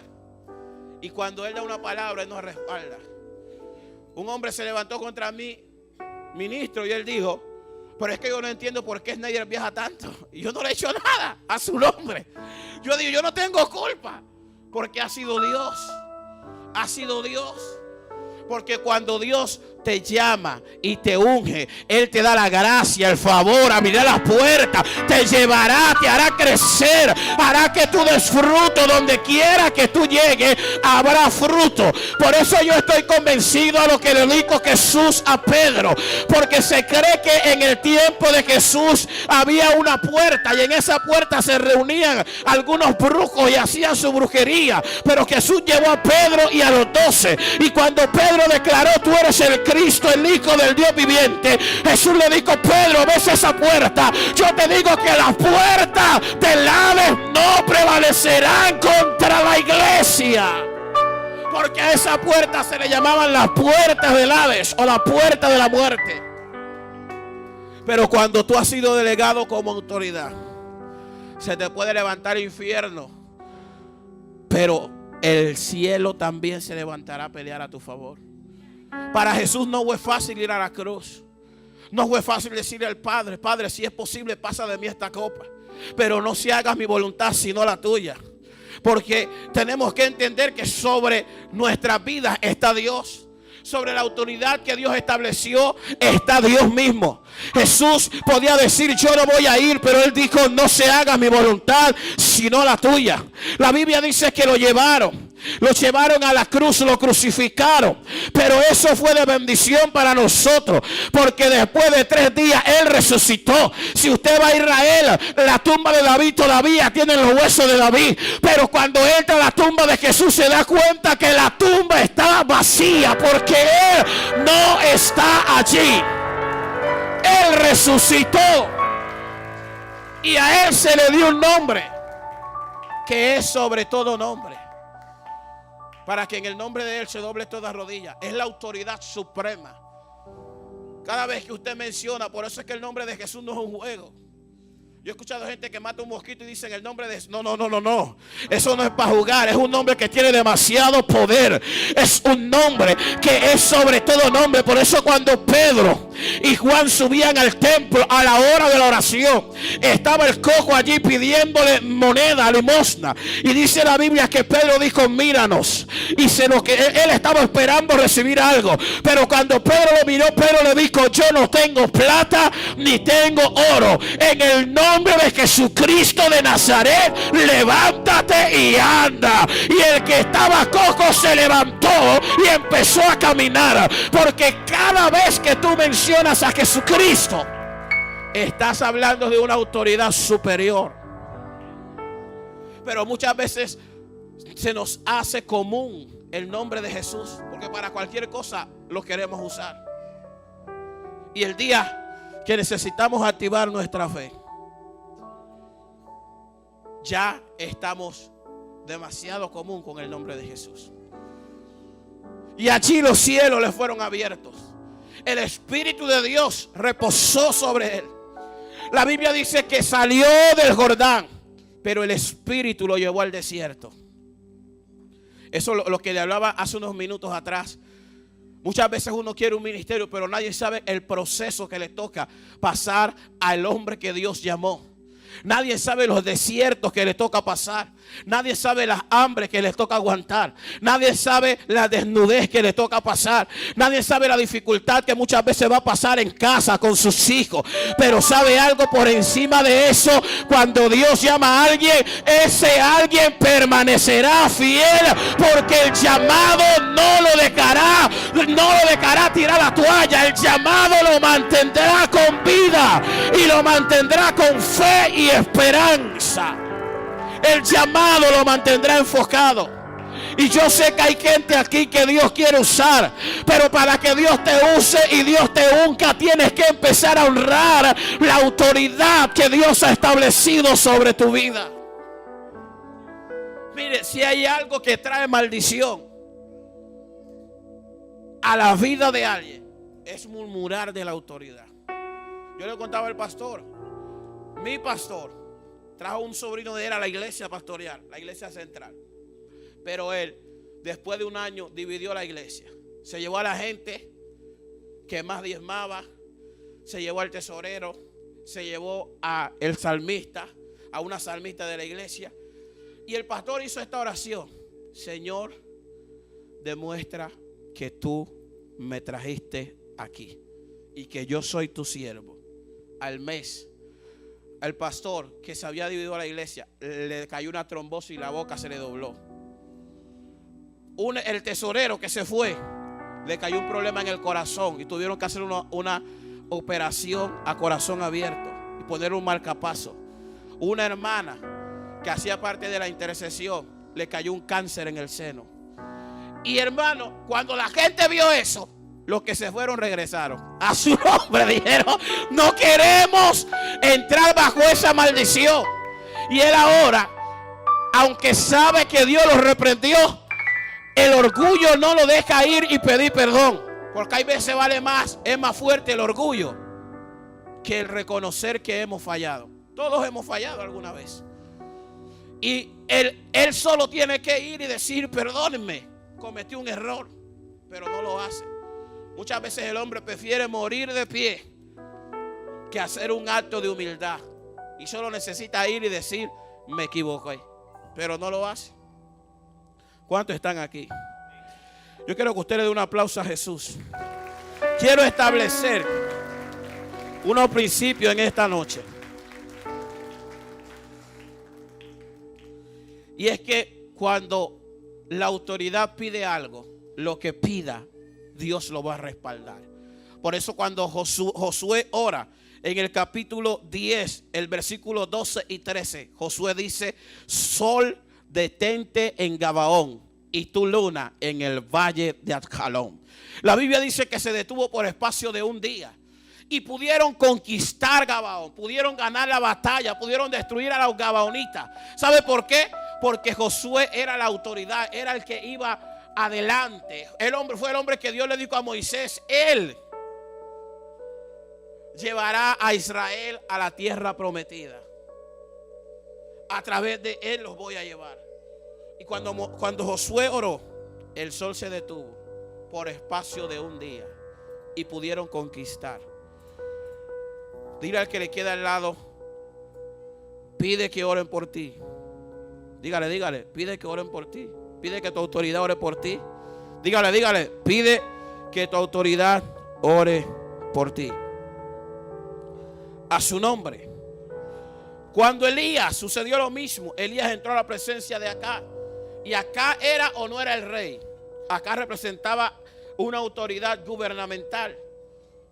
Y cuando Él da una palabra, Él nos respalda. Un hombre se levantó contra mí, ministro, y él dijo: pero es que yo no entiendo por qué Snyder viaja tanto. Y yo no le he hecho nada a su nombre. Yo digo: yo no tengo culpa, porque ha sido Dios. Ha sido Dios. Porque cuando Dios te llama y te unge, Él te da la gracia, el favor, abrirá las puertas, te llevará, te hará crecer, hará que tú des fruto. Donde quiera que tú llegues, habrá fruto. Por eso yo estoy convencido a lo que le dijo Jesús a Pedro, porque se cree que en el tiempo de Jesús había una puerta, y en esa puerta se reunían algunos brujos y hacían su brujería. Pero Jesús llevó a Pedro y a los 12, y cuando Pedro declaró: tú eres el Cristo, el Hijo del Dios viviente, Jesús le dijo: Pedro, ves esa puerta. Yo te digo que las puertas del Hades no prevalecerán contra la iglesia. Porque a esa puerta se le llamaban las puertas del Hades, o la puerta de la muerte. Pero cuando tú has sido delegado como autoridad, se te puede levantar infierno, pero el cielo también se levantará a pelear a tu favor. Para Jesús no fue fácil ir a la cruz. No fue fácil decirle al Padre: Padre, si es posible, pasa de mí esta copa, pero no se haga mi voluntad sino la tuya. Porque tenemos que entender que sobre nuestras vidas está Dios. Sobre la autoridad que Dios estableció está Dios mismo. Jesús podía decir: yo no voy a ir, pero Él dijo: no se haga mi voluntad sino la tuya. La Biblia dice que lo llevaron a la cruz, lo crucificaron, pero eso fue de bendición para nosotros, porque después de 3 días Él resucitó. Si usted va a Israel, la tumba de David todavía tiene los huesos de David, pero cuando entra a la tumba de Jesús se da cuenta que la tumba está vacía, porque Él no está allí. Él resucitó, y a Él se le dio un nombre que es sobre todo nombre, para que en el nombre de Él se doble toda rodilla. Es la autoridad suprema. Cada vez que usted menciona, por eso es que el nombre de Jesús no es un juego. Yo he escuchado gente que mata un mosquito y dicen el nombre de... No. Eso no es para jugar. Es un nombre que tiene demasiado poder. Es un nombre que es sobre todo nombre. Por eso cuando Pedro y Juan subían al templo a la hora de la oración, estaba el cojo allí pidiéndole moneda, limosna. Y dice la Biblia que Pedro dijo: míranos. Y él estaba esperando recibir algo. Pero cuando Pedro lo miró, Pedro le dijo: yo no tengo plata ni tengo oro. En el nombre de Jesucristo de Nazaret, levántate y anda. Y el que estaba cojo se levantó y empezó a caminar. Porque cada vez que tú mencionas a Jesucristo, estás hablando de una autoridad superior. Pero muchas veces se nos hace común el nombre de Jesús, porque para cualquier cosa lo queremos usar. Y el día que necesitamos activar nuestra fe, ya estamos demasiado común con el nombre de Jesús. Y allí los cielos le fueron abiertos. El Espíritu de Dios reposó sobre él. La Biblia dice que salió del Jordán, pero el Espíritu lo llevó al desierto. Eso es lo que le hablaba hace unos minutos atrás. Muchas veces uno quiere un ministerio, pero nadie sabe el proceso que le toca pasar al hombre que Dios llamó. Nadie sabe los desiertos que le toca pasar. Nadie sabe las hambres que le toca aguantar. Nadie sabe la desnudez que le toca pasar. Nadie sabe la dificultad que muchas veces va a pasar en casa con sus hijos. Pero sabe algo por encima de eso: cuando Dios llama a alguien, ese alguien permanecerá fiel, porque el llamado no lo dejará tirar la toalla. El llamado lo mantendrá con vida y lo mantendrá con fe y esperanza. El llamado lo mantendrá enfocado. Y yo sé que hay gente aquí que Dios quiere usar, pero para que Dios te use y Dios te unja, tienes que empezar a honrar la autoridad que Dios ha establecido sobre tu vida. Mire, si hay algo que trae maldición a la vida de alguien, es murmurar de la autoridad. Yo le contaba al pastor, mi pastor trajo un sobrino de él a la iglesia pastoreal, la iglesia central. Pero él, después de un año, dividió la iglesia. Se llevó a la gente que más diezmaba, se llevó al tesorero, se llevó a el salmista, a una salmista de la iglesia. Y el pastor hizo esta oración: Señor, demuestra que tú me trajiste aquí y que yo soy tu siervo. Al mes, al pastor que se había dividido la iglesia le cayó una trombosis y la boca se le dobló. El tesorero que se fue, le cayó un problema en el corazón y tuvieron que hacer una operación a corazón abierto y poner un marcapaso. Una hermana que hacía parte de la intercesión, le cayó un cáncer en el seno. Y hermano, cuando la gente vio eso, los que se fueron regresaron a su nombre. Dijeron: no queremos entrar bajo esa maldición. Y él ahora, aunque sabe que Dios lo reprendió, el orgullo no lo deja ir y pedir perdón. Porque hay veces es más fuerte el orgullo que el reconocer que hemos fallado. Todos hemos fallado alguna vez. Y él solo tiene que ir y decir: perdónenme, cometí un error. Pero no lo hace. Muchas veces el hombre prefiere morir de pie que hacer un acto de humildad. Y solo necesita ir y decir: me equivoqué. Pero no lo hace. ¿Cuántos están aquí? Yo quiero que usted le dé un aplauso a Jesús. Quiero establecer unos principios en esta noche. Y es que cuando la autoridad pide algo, lo que pida, Dios lo va a respaldar. Por eso cuando Josué ora en el capítulo 10, el versículo 12 y 13, Josué dice: sol, detente en Gabaón, y tu luna en el valle de Adjalón. La Biblia dice que se detuvo por espacio de un día. Y pudieron conquistar Gabaón, pudieron ganar la batalla, pudieron destruir a los gabaonitas. ¿Sabe por qué? Porque Josué era la autoridad, era el que iba adelante. Fue el hombre que Dios le dijo a Moisés: él llevará a Israel a la tierra prometida. A través de él los voy a llevar. Y cuando Josué oró, el sol se detuvo por espacio de un día y pudieron conquistar. Dile al que le queda al lado: pide que oren por ti. Dígale, pide que oren por ti. Pide que tu autoridad ore por ti. Dígale, pide que tu autoridad ore por ti. A su nombre. Cuando Elías sucedió lo mismo, Elías entró a la presencia de Acab. Y Acab era o no era el rey. Acab representaba una autoridad gubernamental.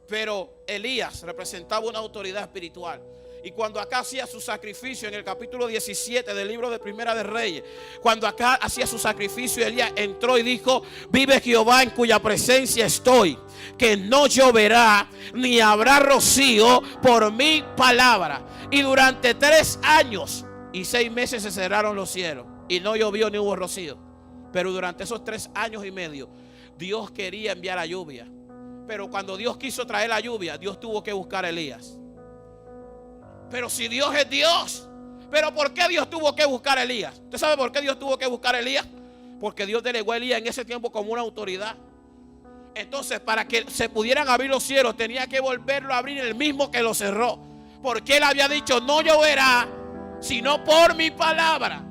Pero Elías representaba una autoridad espiritual. Y cuando Acab hacía su sacrificio en el capítulo 17 del libro de Primera de Reyes, cuando Acab hacía su sacrificio, Elías entró y dijo: vive Jehová en cuya presencia estoy, que no lloverá ni habrá rocío por mi palabra. Y durante 3 años y 6 meses se cerraron los cielos y no llovió ni hubo rocío. Pero durante esos 3 años y medio Dios quería enviar la lluvia. Pero cuando Dios quiso traer la lluvia, Dios tuvo que buscar a Elías. Pero si Dios es Dios, ¿pero por qué Dios tuvo que buscar a Elías? ¿Usted sabe por qué Dios tuvo que buscar a Elías? Porque Dios delegó a Elías en ese tiempo como una autoridad. Entonces, para que se pudieran abrir los cielos, tenía que volverlo a abrir el mismo que lo cerró. Porque él había dicho: no lloverá sino por mi palabra.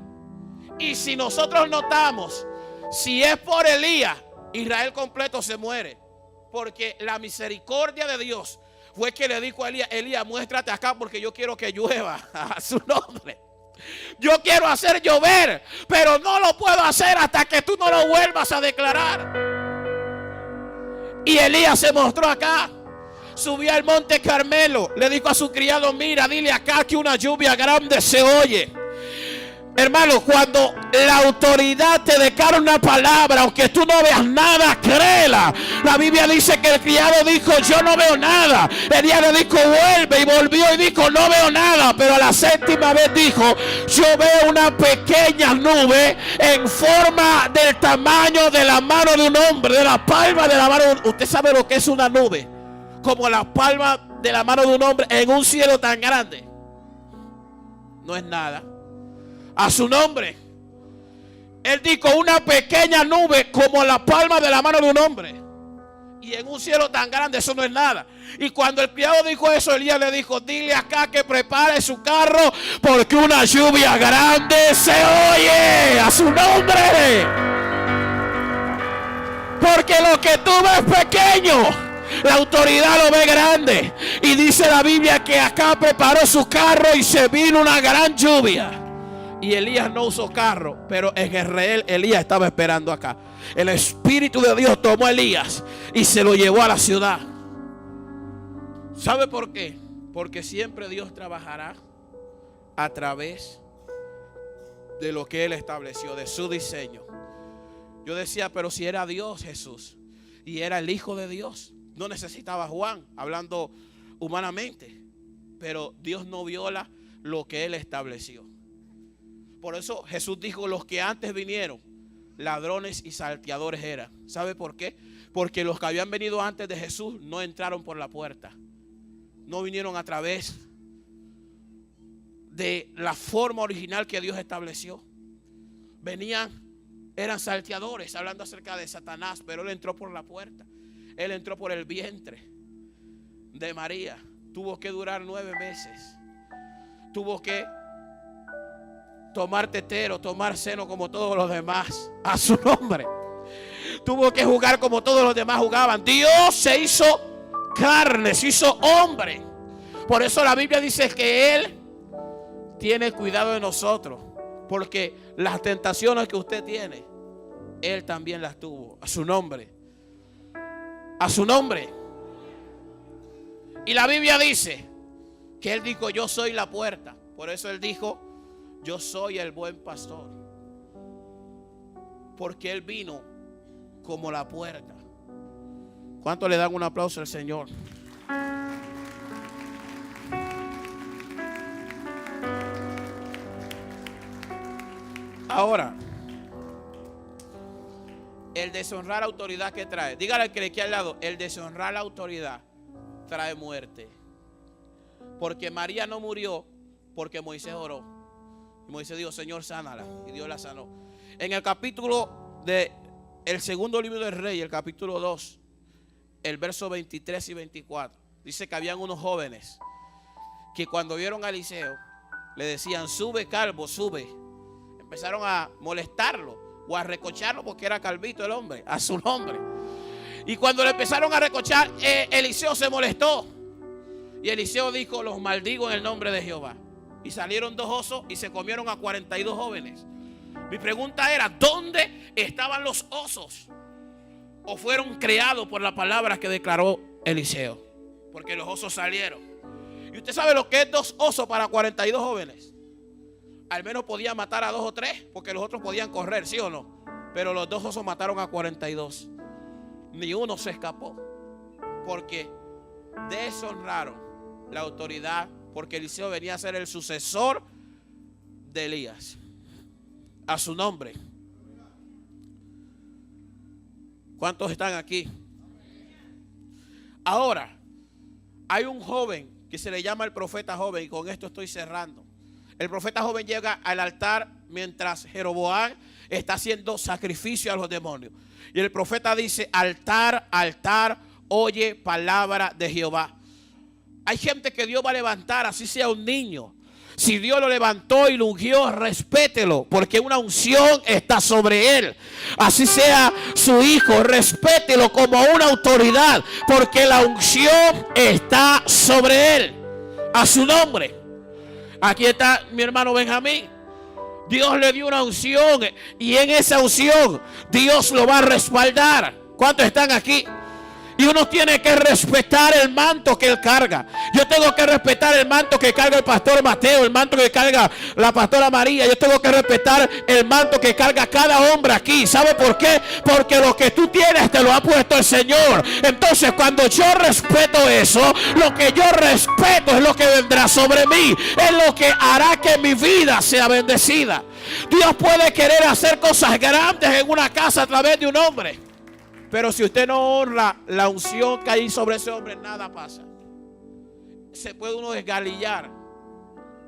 Y si nosotros notamos, si es por Elías, Israel completo se muere. Porque la misericordia de Dios fue que le dijo a Elías: Elías, muéstrate acá porque yo quiero que llueva a su nombre. Yo quiero hacer llover, pero no lo puedo hacer hasta que tú no lo vuelvas a declarar. Y Elías se mostró acá. Subió al monte Carmelo, le dijo a su criado: mira, dile acá que una lluvia grande se oye. Hermano, cuando la autoridad te declara una palabra, aunque tú no veas nada, créela. La Biblia dice que el criado dijo: yo no veo nada. Elías le dijo: vuelve, y volvió y dijo: no veo nada. Pero a la 7ª vez dijo: yo veo una pequeña nube en forma del tamaño de la mano de un hombre, de la palma de la mano. ¿Usted sabe lo que es una nube? Como la palma de la mano de un hombre en un cielo tan grande. No es nada. A su nombre. Él dijo: una pequeña nube como la palma de la mano de un hombre. Y en un cielo tan grande, eso no es nada. Y cuando el criado dijo eso, Elías le dijo: dile acá que prepare su carro, porque una lluvia grande se oye. A su nombre. Porque lo que tú ves pequeño, la autoridad lo ve grande. Y dice la Biblia que acá preparó su carro y se vino una gran lluvia. Y Elías no usó carro, pero en Israel Elías estaba esperando acá. El Espíritu de Dios tomó a Elías y se lo llevó a la ciudad. ¿Sabe por qué? Porque siempre Dios trabajará a través de lo que Él estableció, de su diseño. Yo decía: pero si era Dios Jesús y era el Hijo de Dios, no necesitaba Juan, hablando humanamente. Pero Dios no viola lo que Él estableció. Por eso Jesús dijo: los que antes vinieron, ladrones y salteadores eran. ¿Sabe por qué? Porque los que habían venido antes de Jesús no entraron por la puerta. No vinieron a través de la forma original que Dios estableció. Venían, eran salteadores, hablando acerca de Satanás, pero él entró por la puerta. Él entró por el vientre de María. Tuvo que durar 9 meses. Tuvo que tomar tetero, tomar seno como todos los demás. A su nombre. Tuvo que jugar como todos los demás jugaban. Dios se hizo carne, se hizo hombre. Por eso la Biblia dice que Él tiene cuidado de nosotros. Porque las tentaciones que usted tiene, Él también las tuvo. A su nombre. A su nombre. Y la Biblia dice que Él dijo: yo soy la puerta. Por eso Él dijo: yo soy el buen pastor. Porque Él vino como la puerta. ¿Cuánto le dan un aplauso al Señor? Ahora, el deshonrar la autoridad que trae. Dígale al que le queda al lado: el deshonrar la autoridad trae muerte. Porque María no murió porque Moisés oró. Y Moisés dijo: Señor, sánala. Y Dios la sanó. En el capítulo de el segundo libro del Rey, el capítulo 2, el verso 23 y 24, dice que habían unos jóvenes que cuando vieron a Eliseo le decían: sube, calvo, sube. Empezaron a molestarlo o a recocharlo porque era calvito el hombre, a su nombre. Y cuando le empezaron a recochar, Eliseo se molestó. Y Eliseo dijo: los maldigo en el nombre de Jehová. Y salieron 2 osos y se comieron a 42 jóvenes. Mi pregunta era: ¿dónde estaban los osos? ¿O fueron creados por la palabra que declaró Eliseo? Porque los osos salieron. ¿Y usted sabe lo que es 2 osos para 42 jóvenes? Al menos podía matar a 2 o 3, porque los otros podían correr, ¿sí o no? Pero los 2 osos mataron a 42. Ni uno se escapó, porque deshonraron la autoridad, porque Eliseo venía a ser el sucesor de Elías. A su nombre. ¿Cuántos están aquí? Ahora, hay un joven que se le llama el profeta joven, y con esto estoy cerrando. El profeta joven llega al altar mientras Jeroboam está haciendo sacrificio a los demonios. Y el profeta dice: altar, altar, oye palabra de Jehová. Hay gente que Dios va a levantar, así sea un niño. Si Dios lo levantó y lo ungió, respételo, porque una unción está sobre él. Así sea su hijo, respételo como una autoridad, porque la unción está sobre él. A su nombre. Aquí está mi hermano Benjamín. Dios le dio una unción, y en esa unción Dios lo va a respaldar. ¿Cuántos están aquí? Y uno tiene que respetar el manto que él carga. Yo tengo que respetar el manto que carga el pastor Mateo, el manto que carga la pastora María. Yo tengo que respetar el manto que carga cada hombre aquí. ¿Sabe por qué? Porque lo que tú tienes te lo ha puesto el Señor. Entonces, cuando yo respeto eso, lo que yo respeto es lo que vendrá sobre mí. Es lo que hará que mi vida sea bendecida. Dios puede querer hacer cosas grandes en una casa a través de un hombre, pero si usted no honra la unción que hay sobre ese hombre, nada pasa. Se puede uno desgalillar,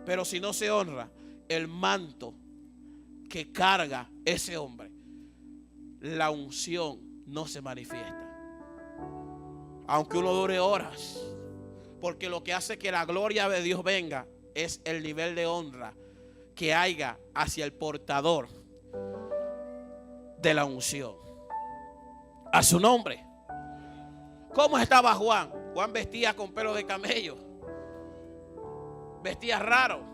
pero si no se honra el manto que carga ese hombre, la unción no se manifiesta. Aunque uno dure horas, porque lo que hace que la gloria de Dios venga es el nivel de honra que haya hacia el portador de la unción. A su nombre. ¿Cómo estaba Juan? Juan vestía con pelo de camello. Vestía raro,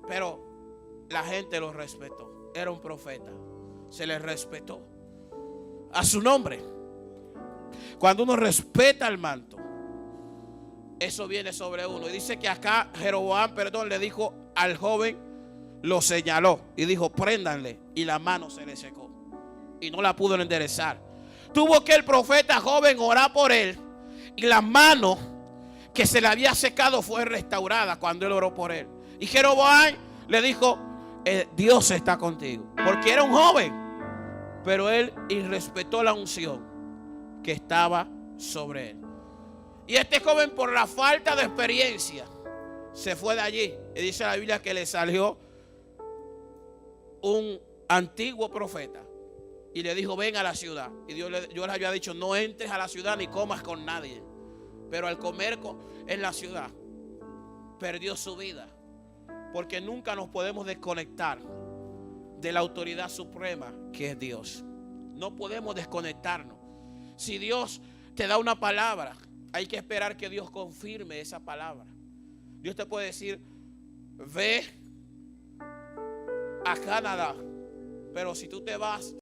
pero la gente lo respetó. Era un profeta. Se le respetó. A su nombre. Cuando uno respeta el manto, eso viene sobre uno. Y dice que acá Jeroboam, le dijo al joven, lo señaló y dijo: préndanle. Y la mano se le secó y no la pudo enderezar. Tuvo que el profeta joven orar por él, y la mano que se le había secado fue restaurada cuando él oró por él. Y Jeroboam le dijo: Dios está contigo, porque era un joven, pero él irrespetó la unción que estaba sobre él. Y este joven, por la falta de experiencia, se fue de allí. Y dice la Biblia que le salió un antiguo profeta y le dijo: ven a la ciudad. Y Dios le había dicho: no entres a la ciudad ni comas con nadie. Pero al comer en la ciudad, perdió su vida. Porque nunca nos podemos desconectar de la autoridad suprema que es Dios. No podemos desconectarnos. Si Dios te da una palabra, hay que esperar que Dios confirme esa palabra. Dios te puede decir: ve a Canadá, pero si tú te vas